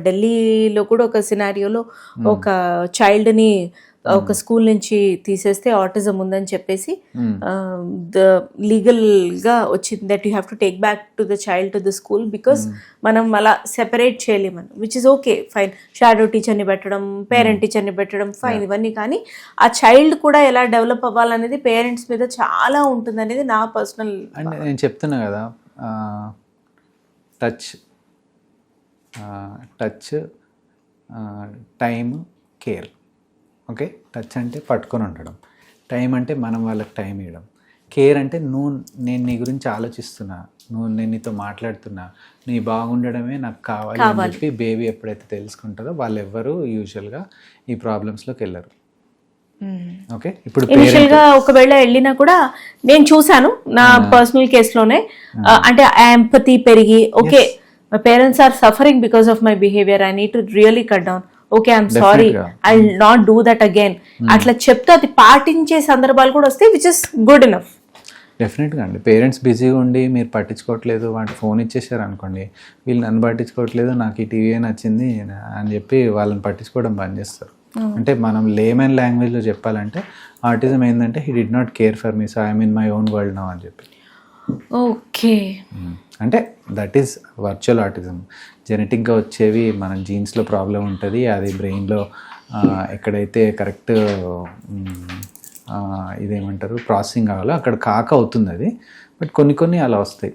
ఢిల్లీలో కూడా ఒక సినారియోలో ఒక చైల్డ్ని ఒక స్కూల్ నుంచి తీసేస్తే ఆటిజం ఉందని చెప్పేసి లీగల్గా వచ్చింది that you have to take back to the child to the school because మనం అలా సెపరేట్ చేయలేమని, which is okay fine. Shadow టీచర్ని పెట్టడం, పేరెంట్ టీచర్ని పెట్టడం ఫైన్ ఇవన్నీ, కానీ ఆ చైల్డ్ కూడా ఎలా డెవలప్ అవ్వాలనేది పేరెంట్స్ మీద చాలా ఉంటుంది అనేది నా పర్సనల్. అంటే నేను చెప్తున్నా కదా, touch time care. Okay, touch అంటే పట్టుకొని ఉండడం, టైం అంటే మనం వాళ్ళకి టైం ఇవ్వడం, కేర్ అంటే నేను నీ గురించి ఆలోచిస్తున్నా, నేను నీతో మాట్లాడుతున్నా, నీ బాగుండడమే నాకు కావాలి అని చెప్పి బేబీ ఎప్పుడైతే తెలుసుకుంటారో వాళ్ళు ఎవ్వరూ యూజువల్గా ఈ ప్రాబ్లమ్స్లోకి వెళ్ళరు. ఓకే, ఇప్పుడు ఇనిషియల్గా ఒకవేళ వెళ్ళినా కూడా నేను చూశాను నా పర్సనల్ కేసులోనే, అంటే ఎంపతి పెరిగి okay my parents are suffering because of my behaviour, I need to really cut down, okay I'm sorry, I will not do that again, అట్లా చెప్తే అది పాటించే సందర్భాలు కూడా వస్తాయి, విచ్ ఇస్ గుడ్ ఇనఫ్. డెఫినెట్గా అండి. పేరెంట్స్ బిజీగా ఉండి మీరు పట్టించుకోవట్లేదు, వాటి ఫోన్ ఇచ్చేసారు అనుకోండి, వీళ్ళు నన్ను పట్టించుకోవట్లేదు, నాకు ఈ టీవీ నచ్చింది అని చెప్పి వాళ్ళని పట్టించుకోవడం బంద్ చేస్తారు. అంటే మనం లేమన్ లాంగ్వేజ్లో చెప్పాలంటే ఆటిజం ఏంటంటే he did not care for me, so I'm in my own world now అని చెప్పి. ఓకే, అంటే దట్ ఈస్ వర్చువల్ ఆటిజం. జెనెటిక్గా వచ్చేవి మన జీన్స్లో ప్రాబ్లం ఉంటుంది, అది బ్రెయిన్లో ఎక్కడైతే కరెక్ట్ ఇదేమంటారు ప్రాసెసింగ్ కావాలో అక్కడ కాక అవుతుంది అది, బట్ కొన్ని అలా వస్తాయి.